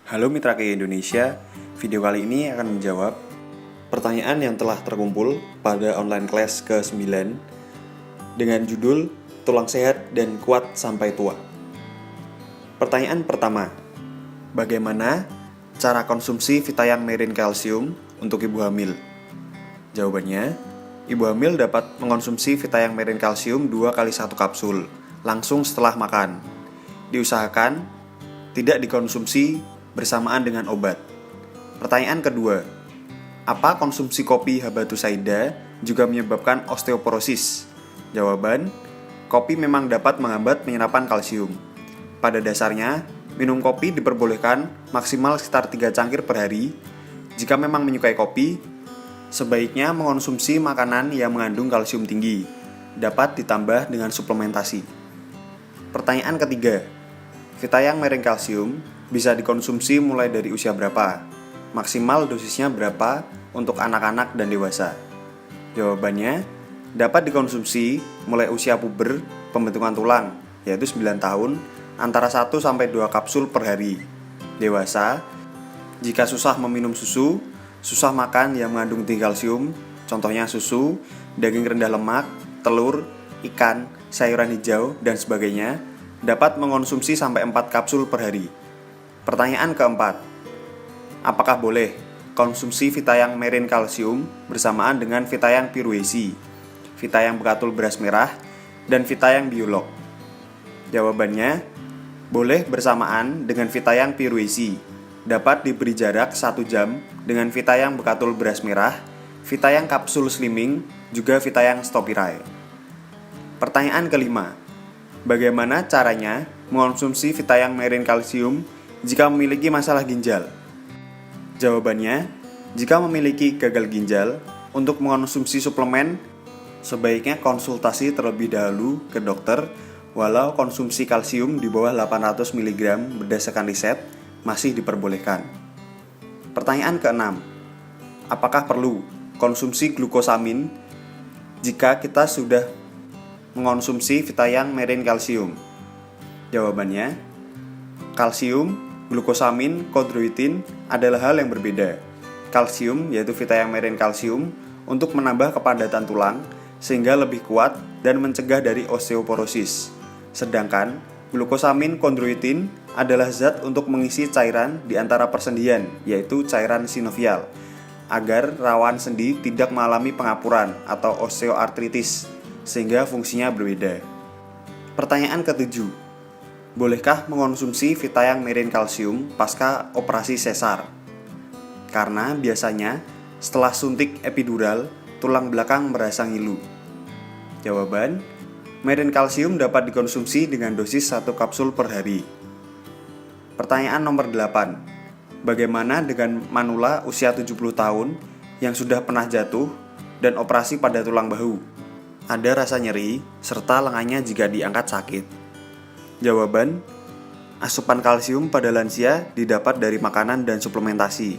Halo Mitra KI Indonesia, video kali ini akan menjawab pertanyaan yang telah terkumpul pada online class ke-9 dengan judul Tulang Sehat dan Kuat Sampai Tua. Pertanyaan pertama, bagaimana cara konsumsi Vitayang Merin Kalsium untuk ibu hamil? Jawabannya, ibu hamil dapat mengonsumsi Vitayang Merin Kalsium 2 kali 1 kapsul langsung setelah makan. Diusahakan tidak dikonsumsi bersamaan dengan obat. Pertanyaan kedua, apa konsumsi kopi Habatus Saida juga menyebabkan osteoporosis? Jawaban, kopi memang dapat menghambat penyerapan kalsium. Pada dasarnya, minum kopi diperbolehkan maksimal sekitar 3 cangkir per hari. Jika memang menyukai kopi, sebaiknya mengonsumsi makanan yang mengandung kalsium tinggi. Dapat ditambah dengan suplementasi. Pertanyaan ketiga, Vitayang Merin Kalsium bisa dikonsumsi mulai dari usia berapa? Maksimal dosisnya berapa untuk anak-anak dan dewasa? Jawabannya, dapat dikonsumsi mulai usia puber pembentukan tulang, yaitu 9 tahun, antara 1-2 kapsul per hari. Dewasa, jika susah meminum susu, susah makan yang mengandung tinggi kalsium, contohnya susu, daging rendah lemak, telur, ikan, sayuran hijau, dan sebagainya, dapat mengonsumsi sampai 4 kapsul per hari. Pertanyaan keempat, apakah boleh konsumsi Vitayang Merin Kalsium bersamaan dengan Vitayang Piruesi, Vitayang Bekatul Beras Merah, dan Vitayang Biolog? Jawabannya, boleh bersamaan dengan Vitayang Piruesi. Dapat diberi jarak 1 jam dengan Vitayang Bekatul Beras Merah, Vitayang Kapsul Slimming, juga Vitayang Stopirai. Pertanyaan kelima, bagaimana caranya mengonsumsi Vitayang Merin Kalsium jika memiliki masalah ginjal? Jawabannya, jika memiliki gagal ginjal, untuk mengonsumsi suplemen, sebaiknya konsultasi terlebih dahulu ke dokter, walau konsumsi kalsium di bawah 800 mg berdasarkan riset masih diperbolehkan. Pertanyaan keenam, apakah perlu konsumsi glukosamin jika kita sudah mengonsumsi Vitayang Merin Kalsium? Jawabannya, kalsium, glukosamin, kondroitin adalah hal yang berbeda. Kalsium, yaitu Vitayang Merin Kalsium, untuk menambah kepadatan tulang sehingga lebih kuat dan mencegah dari osteoporosis. Sedangkan glukosamin kondroitin adalah zat untuk mengisi cairan di antara persendian, yaitu cairan sinovial, agar rawan sendi tidak mengalami pengapuran atau osteoartritis, sehingga fungsinya berbeda. Pertanyaan ketujuh, bolehkah mengonsumsi Vitayang Merin Kalsium pasca operasi sesar? Karena biasanya setelah suntik epidural, tulang belakang merasa ngilu. Jawaban, Merin Kalsium dapat dikonsumsi dengan dosis 1 kapsul per hari. Pertanyaan nomor 8, bagaimana dengan manula usia 70 tahun yang sudah pernah jatuh dan operasi pada tulang bahu? Ada rasa nyeri serta lengannya jika diangkat sakit. Jawaban, asupan kalsium pada lansia didapat dari makanan dan suplementasi.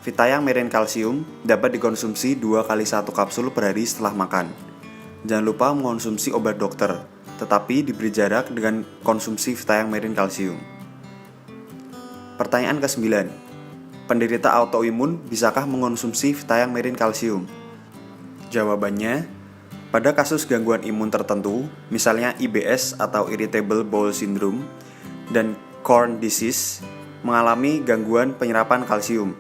Vitayang Merin Kalsium dapat dikonsumsi 2 kali 1 kapsul per hari setelah makan. Jangan lupa mengonsumsi obat dokter, tetapi diberi jarak dengan konsumsi Vitayang Merin Kalsium. Pertanyaan ke-9, penderita autoimun bisakah mengonsumsi Vitayang Merin Kalsium? Jawabannya, pada kasus gangguan imun tertentu, misalnya IBS atau Irritable Bowel Syndrome dan Crohn's Disease, mengalami gangguan penyerapan kalsium.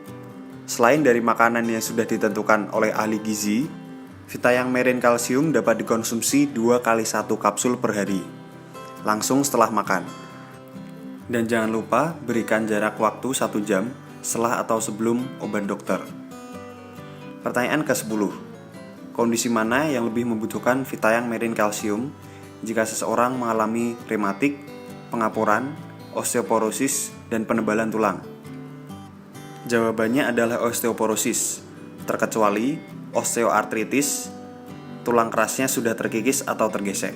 Selain dari makanan yang sudah ditentukan oleh ahli gizi, Vitayang Merin Kalsium dapat dikonsumsi 2 kali 1 kapsul per hari, langsung setelah makan. Dan jangan lupa berikan jarak waktu 1 jam setelah atau sebelum obat dokter. Pertanyaan ke-10, kondisi mana yang lebih membutuhkan Vitayang Merin Kalsium jika seseorang mengalami rematik, pengapuran, osteoporosis, dan penebalan tulang? Jawabannya adalah osteoporosis, terkecuali osteoartritis, tulang kerasnya sudah terkikis atau tergesek.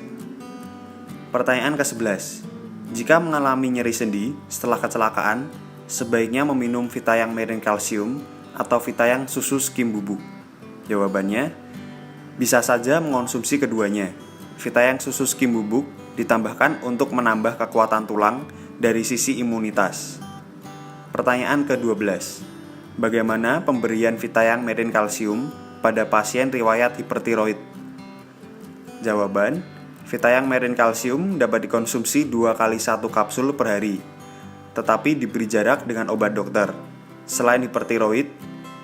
Pertanyaan ke-11, jika mengalami nyeri sendi setelah kecelakaan, sebaiknya meminum Vitayang Merin Kalsium atau Vitayang susu skim bubuk? Jawabannya, bisa saja mengonsumsi keduanya. Vitayang susu skim bubuk ditambahkan untuk menambah kekuatan tulang dari sisi imunitas. Pertanyaan ke-12. Bagaimana pemberian Vitayang Merin Kalsium pada pasien riwayat hipertiroid? Jawaban, Vitayang Merin Kalsium dapat dikonsumsi 2 kali 1 kapsul per hari, tetapi diberi jarak dengan obat dokter. Selain hipertiroid,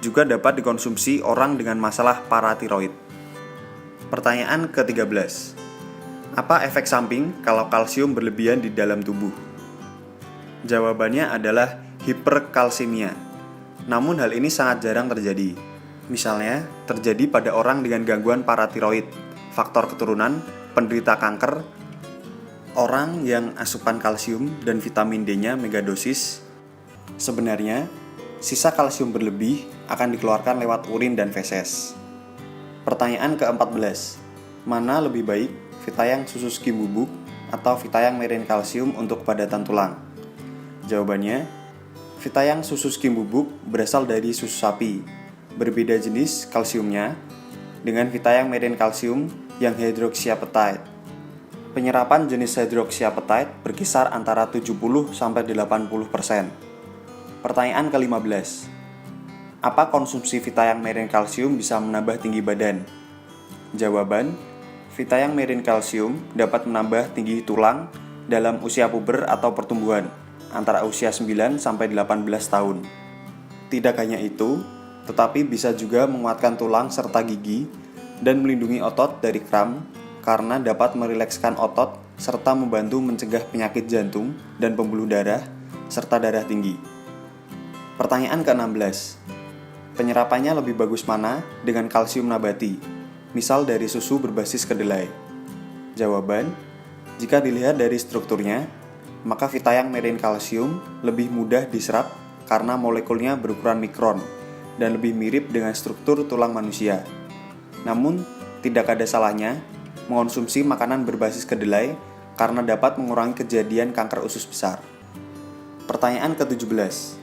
juga dapat dikonsumsi orang dengan masalah paratiroid. Pertanyaan ke-13. Apa efek samping kalau kalsium berlebihan di dalam tubuh? Jawabannya adalah hiperkalsemia. Namun hal ini sangat jarang terjadi. Misalnya, terjadi pada orang dengan gangguan paratiroid, faktor keturunan, penderita kanker, orang yang asupan kalsium dan vitamin D-nya megadosis. Sebenarnya, sisa kalsium berlebih akan dikeluarkan lewat urin dan feses. Pertanyaan ke-14. Mana lebih baik, Vitayang susu skim bubuk atau Vitayang Merin Kalsium untuk kepadatan tulang? Jawabannya, Vitayang susu skim bubuk berasal dari susu sapi, berbeda jenis kalsiumnya dengan Vitayang Merin Kalsium yang hydroxyapatite. Penyerapan jenis hydroxyapatite berkisar antara 70-80%. Pertanyaan ke-15. Apa konsumsi Vitayang Merin Kalsium bisa menambah tinggi badan? Jawaban, Vitayang Merin Kalsium dapat menambah tinggi tulang dalam usia puber atau pertumbuhan antara usia 9-18 tahun. Tidak hanya itu, tetapi bisa juga menguatkan tulang serta gigi dan melindungi otot dari kram karena dapat merilekskan otot serta membantu mencegah penyakit jantung dan pembuluh darah serta darah tinggi. Pertanyaan ke-16. Penyerapannya lebih bagus mana dengan kalsium nabati, misal dari susu berbasis kedelai? Jawaban, jika dilihat dari strukturnya, maka Vitayang Merin Kalsium lebih mudah diserap karena molekulnya berukuran mikron dan lebih mirip dengan struktur tulang manusia. Namun, tidak ada salahnya mengonsumsi makanan berbasis kedelai karena dapat mengurangi kejadian kanker usus besar. Pertanyaan ke-17.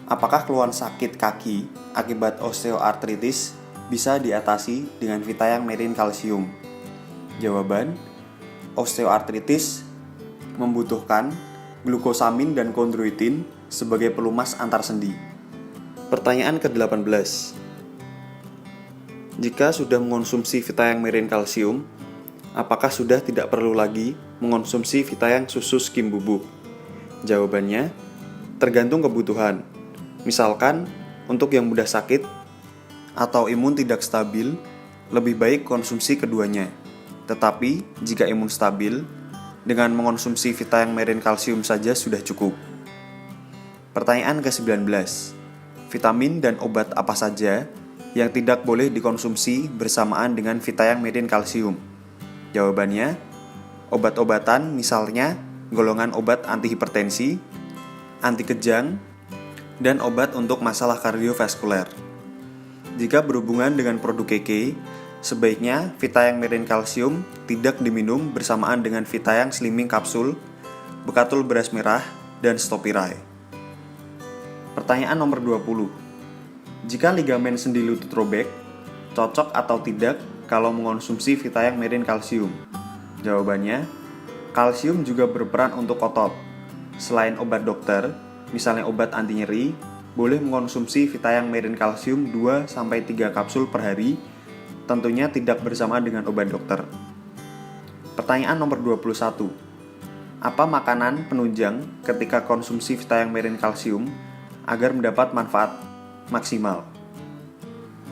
Apakah keluhan sakit kaki akibat osteoartritis bisa diatasi dengan Vitayang Merin Kalsium? Jawaban, osteoartritis membutuhkan glukosamin dan kondroitin sebagai pelumas antar sendi. Pertanyaan ke-18. Jika sudah mengonsumsi Vitayang Merin Kalsium, apakah sudah tidak perlu lagi mengonsumsi Vitayang susu skim bubuk? Jawabannya, tergantung kebutuhan. Misalkan, untuk yang mudah sakit atau imun tidak stabil, lebih baik konsumsi keduanya. Tetapi, jika imun stabil, dengan mengonsumsi Vitayang Merin Kalsium saja sudah cukup. Pertanyaan ke-19. Vitamin dan obat apa saja yang tidak boleh dikonsumsi bersamaan dengan Vitayang Merin Kalsium? Jawabannya, obat-obatan misalnya golongan obat antihipertensi, anti kejang, dan obat untuk masalah kardiovaskuler. Jika berhubungan dengan produk KK, sebaiknya Vitayang Merin Kalsium tidak diminum bersamaan dengan Vitayang Slimming Kapsul, Bekatul Beras Merah, dan Stopirai. Pertanyaan nomor 20. Jika ligamen sendi lutut robek, cocok atau tidak kalau mengonsumsi Vitayang Merin Kalsium? Jawabannya, kalsium juga berperan untuk otot. Selain obat dokter, misalnya obat anti nyeri, boleh mengonsumsi Vitayang Merin Kalsium 2-3 kapsul per hari, tentunya tidak bersamaan dengan obat dokter. Pertanyaan nomor 21. Apa makanan penunjang ketika konsumsi Vitayang Merin Kalsium agar mendapat manfaat maksimal?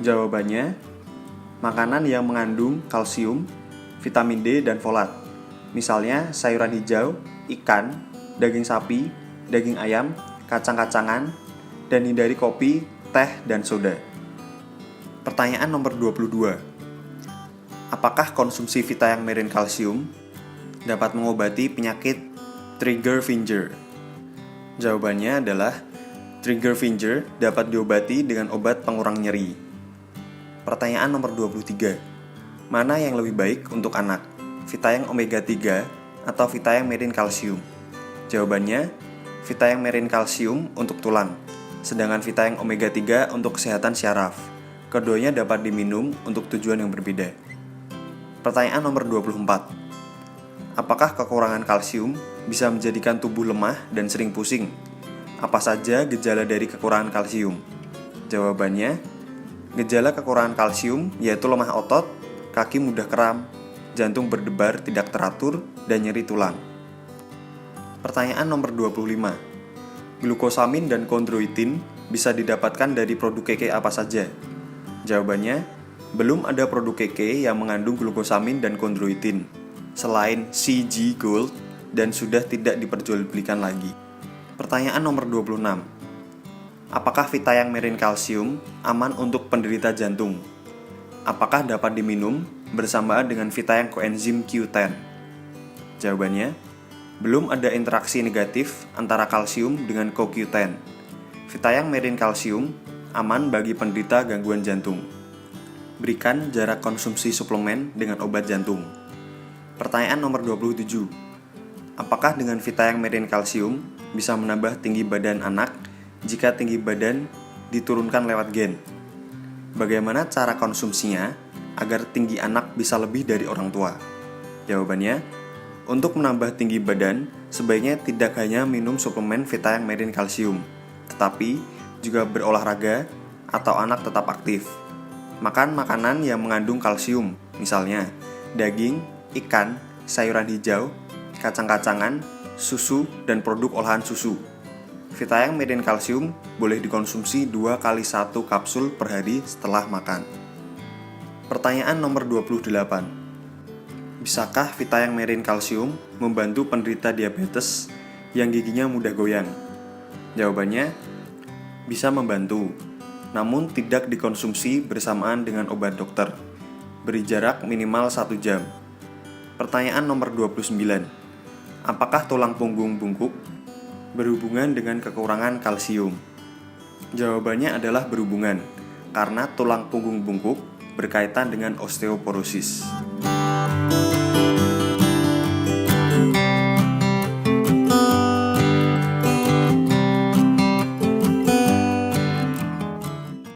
Jawabannya, makanan yang mengandung kalsium, vitamin D, dan folat. Misalnya sayuran hijau, ikan, daging sapi, daging ayam, kacang-kacangan, dan hindari kopi, teh, dan soda. Pertanyaan nomor 22. Apakah konsumsi Vitayang Merin Kalsium dapat mengobati penyakit trigger finger? Jawabannya adalah trigger finger dapat diobati dengan obat pengurang nyeri. Pertanyaan nomor 23. Mana yang lebih baik untuk anak? Vitayang Omega 3 atau Vitayang Merin Kalsium? Jawabannya, Vitayang Merin Kalsium untuk tulang, sedangkan Vitayang Omega 3 untuk kesehatan syaraf. Keduanya dapat diminum untuk tujuan yang berbeda. Pertanyaan nomor 24. Apakah kekurangan kalsium bisa menjadikan tubuh lemah dan sering pusing? Apa saja gejala dari kekurangan kalsium? Jawabannya, gejala kekurangan kalsium yaitu lemah otot, kaki mudah kram, jantung berdebar tidak teratur, dan nyeri tulang. Pertanyaan nomor 25. Glukosamin dan kondroitin bisa didapatkan dari produk keke apa saja? Jawabannya, belum ada produk keke yang mengandung glukosamin dan kondroitin, selain CG Gold, dan sudah tidak diperjualbelikan lagi. Pertanyaan nomor 26. Apakah Vitayang Mirin Kalsium aman untuk penderita jantung? Apakah dapat diminum bersamaan dengan Vitayang Coenzim Q10? Jawabannya, belum ada interaksi negatif antara kalsium dengan CoQ10. Vitayang Mirin Kalsium aman bagi penderita gangguan jantung. Berikan jarak konsumsi suplemen dengan obat jantung. Pertanyaan nomor 27. Apakah dengan Vitayang Mirin Kalsium bisa menambah tinggi badan anak jika tinggi badan diturunkan lewat gen? Bagaimana cara konsumsinya agar tinggi anak bisa lebih dari orang tua? Jawabannya, untuk menambah tinggi badan, sebaiknya tidak hanya minum suplemen Vitayang Mirin Kalsium, tetapi juga berolahraga atau anak tetap aktif. Makan makanan yang mengandung kalsium, misalnya daging, ikan, sayuran hijau, kacang-kacangan, susu, dan produk olahan susu. Vitayang Mirin Kalsium boleh dikonsumsi 2 kali 1 kapsul per hari setelah makan. Pertanyaan nomor 28. Bisakah Vitayang Mirin Kalsium membantu penderita diabetes yang giginya mudah goyang? Jawabannya, bisa membantu, namun tidak dikonsumsi bersamaan dengan obat dokter. Beri jarak minimal 1 jam. Pertanyaan nomor 29. Apakah tulang punggung bungkuk berhubungan dengan kekurangan kalsium? Jawabannya adalah berhubungan, karena tulang punggung bungkuk berkaitan dengan osteoporosis.